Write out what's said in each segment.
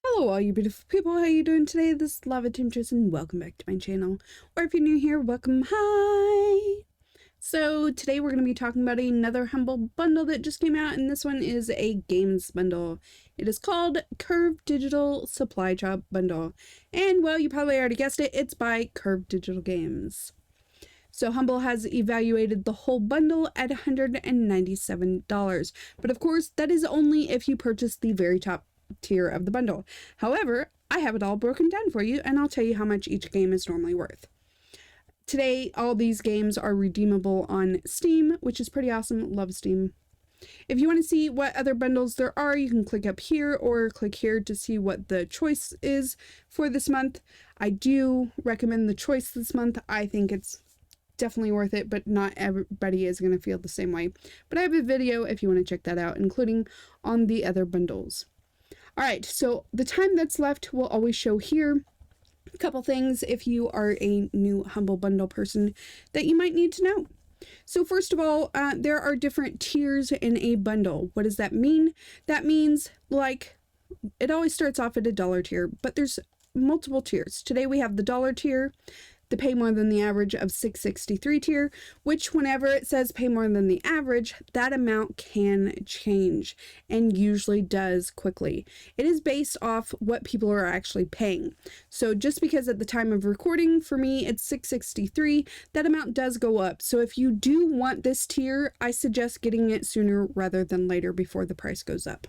Hello all you beautiful people, how you doing today? This is Lava Temptress and welcome back to my channel. Or if you're new here, welcome, hi! So today we're going to be talking about another Humble bundle that just came out, and this one is a games bundle. It is called Curve Digital Supply Drop Bundle. And well, you probably already guessed it, it's by Curve Digital Games. So Humble has evaluated the whole bundle at $197. But of course, that is only if you purchase the very top tier of the bundle. However, I have it all broken down for you, and I'll tell you how much each game is normally worth. Today, all these games are redeemable on Steam, which is pretty awesome. Love Steam. If you want to see what other bundles there are, you can click up here or click here to see what the choice is for this month. I do recommend the choice this month. I think it's definitely worth it, but not everybody is going to feel the same way. But I have a video if you want to check that out, including on the other bundles. Alright, so the time that's left will always show here. A couple things if you are a new Humble Bundle person that you might need to know. So first of all, there are different tiers in a bundle. What does that mean? That means, like, it always starts off at a dollar tier, but there's multiple tiers. Today we have the dollar tier, the pay more than the average of $6.63 tier, which whenever it says pay more than the average, that amount can change and usually does quickly. It is based off what people are actually paying. So just because at the time of recording, for me, it's $6.63, that amount does go up. So if you do want this tier, I suggest getting it sooner rather than later before the price goes up.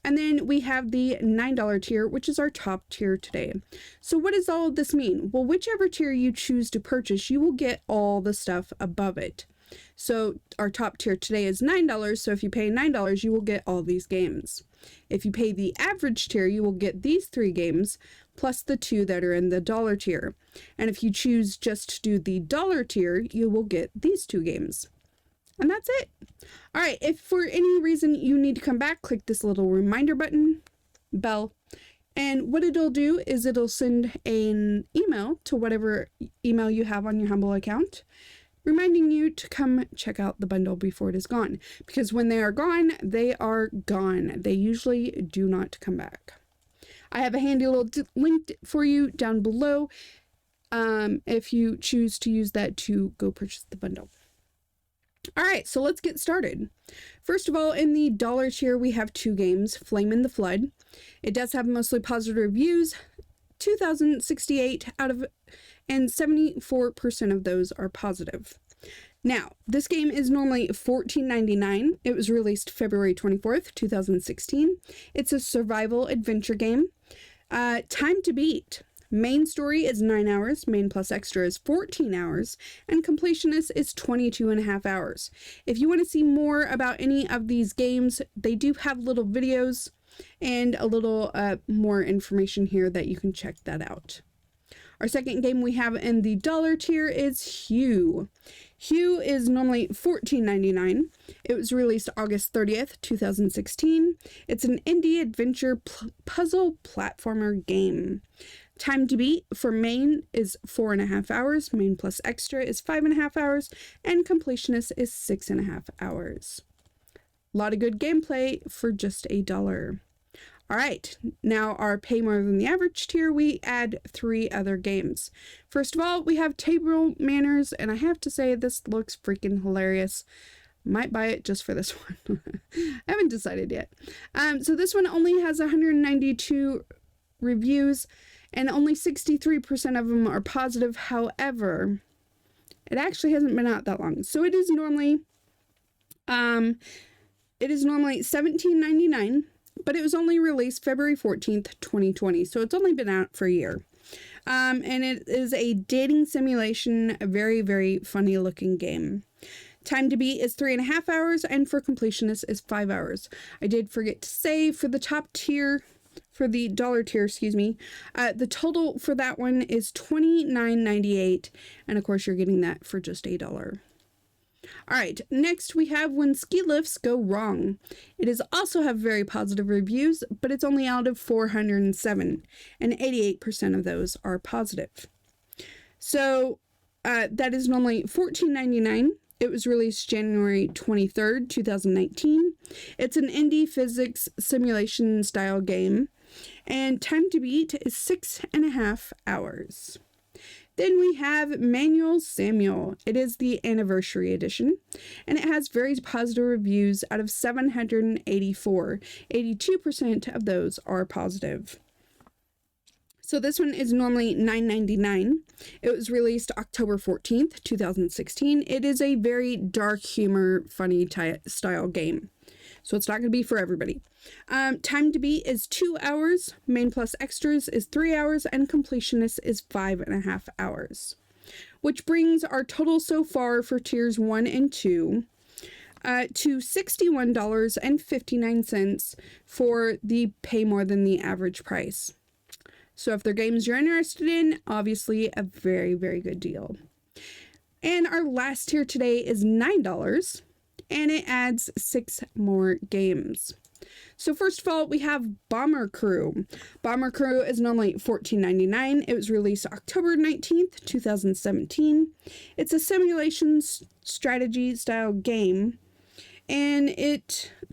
And then we have the $9 tier, which is our top tier today. So what does all of this mean? Well, whichever tier you choose to purchase, you will get all the stuff above it. So our top tier today is $9, so if you pay $9, you will get all these games. If you pay the average tier, you will get these 3 games, plus the 2 that are in the dollar tier. And if you choose just to do the dollar tier, you will get these 2 games. And that's it. All right, if for any reason you need to come back, click this little reminder bell. And what it'll do is it'll send an email to whatever email you have on your Humble account, reminding you to come check out the bundle before it is gone. Because when they are gone, they are gone. They usually do not come back. I have a handy little link for you down below if you choose to use that to go purchase the bundle. Alright, so let's get started. First of all, in the dollar tier, we have 2 games, Flame in the Flood. It does have mostly positive reviews, 2,068 out of, and 74% of those are positive. Now, this game is normally $14.99. It was released February 24th, 2016. It's a survival adventure game. Time to beat. Main story is 9 hours, main plus extra is 14 hours, and completionist is 22.5 hours. If you want to see more about any of these games, they do have little videos and a little more information here that you can check that out. Our second game we have in the dollar tier is Hue. Hue is normally $14.99. It was released August 30th, 2016. It's an indie adventure puzzle platformer game. Time to beat for main is 4.5 hours, main plus extra is 5.5 hours, and completionist is 6.5 hours. A lot of good gameplay for just $1. Alright, now our pay more than the average tier, we add 3 other games. First of all, we have Table Manners, and I have to say this looks freaking hilarious. Might buy it just for this one. I haven't decided yet. So this one only has 192 reviews, and only 63% of them are positive. However, it actually hasn't been out that long. So it is normally $17.99, but it was only released February 14th, 2020. So it's only been out for a year. And it is a dating simulation, a very, very funny looking game. Time to beat is 3.5 hours, and for completionist is 5 hours. I did forget to say for the top tier, for the dollar tier, the total for that one is $29.98, and of course you're getting that for just $1. Alright, next we have When Ski Lifts Go Wrong. It is also have very positive reviews, but it's only out of 407, and 88% of those are positive. So that is normally $14.99. It was released January 23rd, 2019. It's an indie physics simulation style game. and time to beat is 6.5 hours. Then we have Manual Samuel. It is the anniversary edition, and it has very positive reviews out of 784. 82% of those are positive. So this one is normally $9.99. It was released October 14th, 2016. It is a very dark humor, funny style game. So it's not going to be for everybody. Time to beat is 2 hours. Main plus extras is 3 hours. And completionist is 5.5 hours. Which brings our total so far for tiers 1 and 2 to $61.59 for the pay more than the average price. So if they're games you're interested in, obviously a very, very good deal. And our last tier today is $9, and it adds 6 more games. So first of all, we have Bomber Crew. Bomber Crew is normally $14.99. It was released October 19th, 2017. It's a simulation strategy style game. And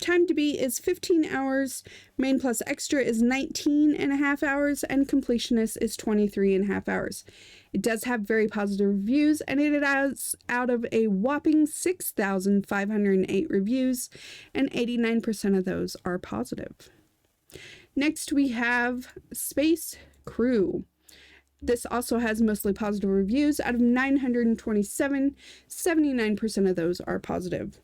time to beat is 15 hours, main plus extra is 19.5 hours, and completionist is 23.5 hours. It does have very positive reviews, and it has out of a whopping 6,508 reviews, and 89% of those are positive. Next, we have Space Crew. This also has mostly positive reviews. Out of 927, 79% of those are positive.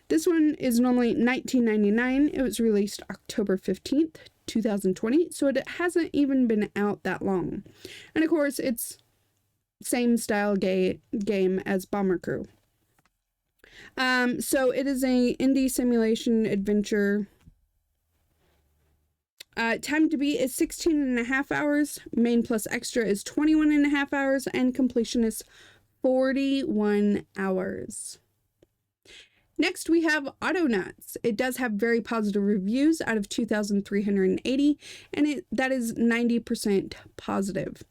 This one is normally $19.99. It was released October 15th, 2020, so it hasn't even been out that long. And of course, it's same style game as Bomber Crew. So it is a indie simulation adventure. Time to beat is 16.5 hours. Main plus extra is 21.5 hours, and completion is 41 hours. Next, we have Autonauts. It does have very positive reviews out of 2,380, and that is 90% positive.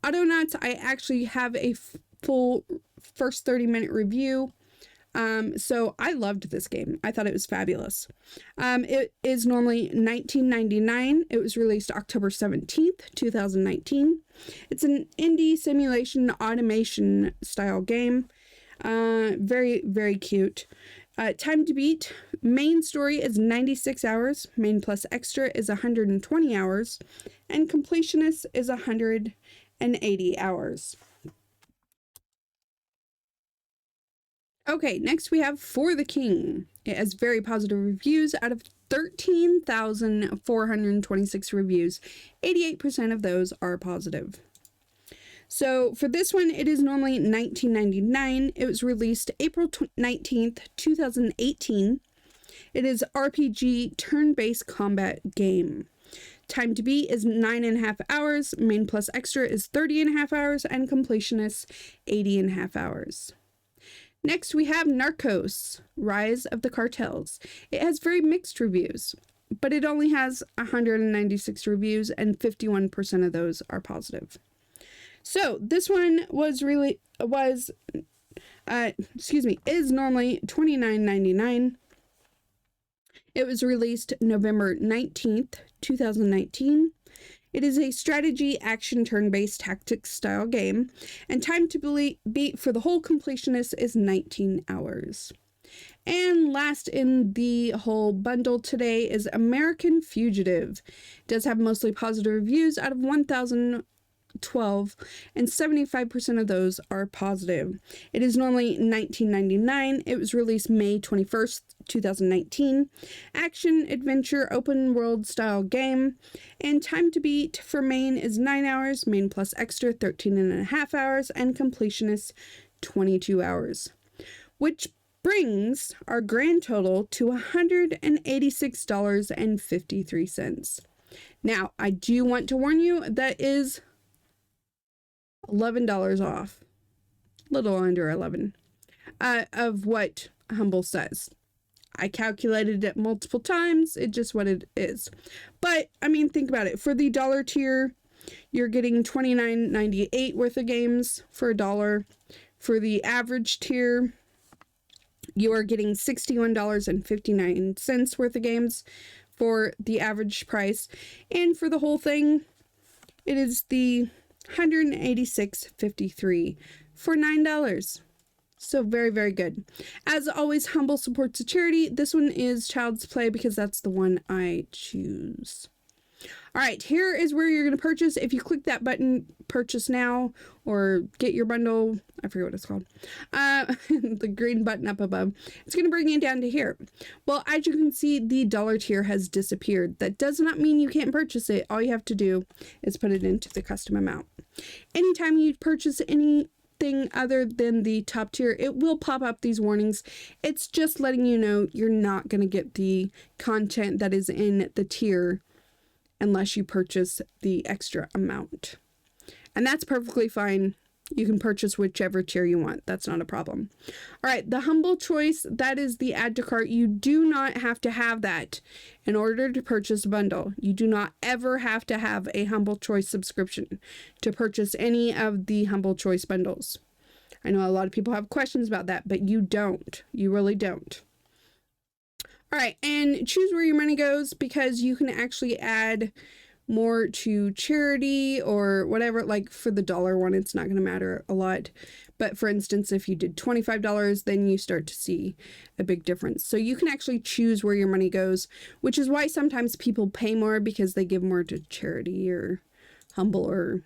Autonauts, I actually have a full first 30-minute review. So I loved this game. I thought it was fabulous. It is normally $19.99. It was released October 17th, 2019. It's an indie simulation automation style game. Very, very cute. Time to beat, main story is 96 hours, main plus extra is 120 hours, and completionist is 180 hours. Okay, next we have For the King. It has very positive reviews. Out of 13,426 reviews, 88% of those are positive. So for this one, it is normally $19.99. It was released April 19th, 2018. It is RPG turn-based combat game. Time to beat is 9.5 hours. Main plus extra is 30.5 hours, and completionist 80.5 hours. Next, we have Narcos, Rise of the Cartels. It has very mixed reviews, but it only has 196 reviews, and 51% of those are positive. So this one is normally $29.99. It was released November 19th, 2019. It is a strategy action turn-based tactics style game, and time to beat for the whole completionist is 19 hours. And last in the whole bundle today is American Fugitive. It does have mostly positive reviews out of 1,012, and 75% of those are positive. It is normally $19.99. It was released May 21st, 2019. Action, adventure, open world style game. And time to beat for main is 9 hours, main plus extra 13.5 hours, and completionist 22 hours. Which brings our grand total to $186.53. Now, I do want to warn you, that is $11 off, little under 11, of what Humble says. I calculated it multiple times. It's just what it is. But I mean, think about it. For the dollar tier, you're getting $29.98 worth of games for $1. For the average tier, you are getting $61.59 worth of games for the average price. And for the whole thing, it is the $186.53 for $9. So very, very good. As always, Humble supports a charity. This one is Child's Play because that's the one I choose. All right, here is where you're going to purchase. If you click that button, purchase now, or get your bundle, I forget what it's called, the green button up above, it's going to bring you down to here. Well, as you can see, the dollar tier has disappeared. That does not mean you can't purchase it. All you have to do is put it into the custom amount. Anytime you purchase anything other than the top tier, it will pop up these warnings. It's just letting you know you're not going to get the content that is in the tier unless you purchase the extra amount. And that's perfectly fine. You can purchase whichever tier you want. That's not a problem. All right, the Humble Choice, that is the add to cart. You do not have to have that in order to purchase a bundle. You do not ever have to have a Humble Choice subscription to purchase any of the Humble Choice bundles. I know a lot of people have questions about that, but you don't. You really don't. All right, and choose where your money goes, because you can actually add more to charity or whatever. Like for the dollar one, it's not going to matter a lot. But for instance, if you did $25, then you start to see a big difference. So you can actually choose where your money goes, which is why sometimes people pay more, because they give more to charity or Humble or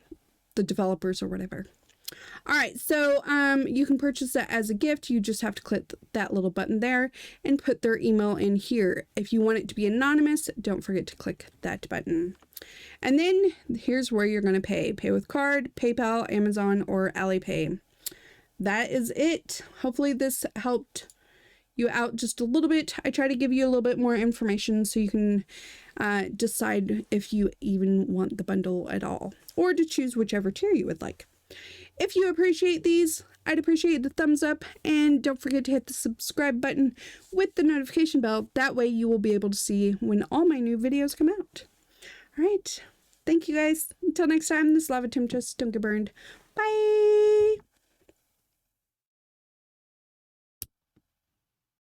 the developers or whatever. All right, so you can purchase that as a gift. You just have to click that little button there and put their email in here. If you want it to be anonymous, don't forget to click that button. And then here's where you're going to pay. Pay with card, PayPal, Amazon, or Alipay. That is it. Hopefully this helped you out just a little bit. I try to give you a little bit more information so you can decide if you even want the bundle at all, or to choose whichever tier you would like. If you appreciate these, I'd appreciate the thumbs up, and don't forget to hit the subscribe button with the notification bell. That way you will be able to see when all my new videos come out. All right. Thank you guys. Until next time, this is Lava Temptress. Don't get burned. Bye.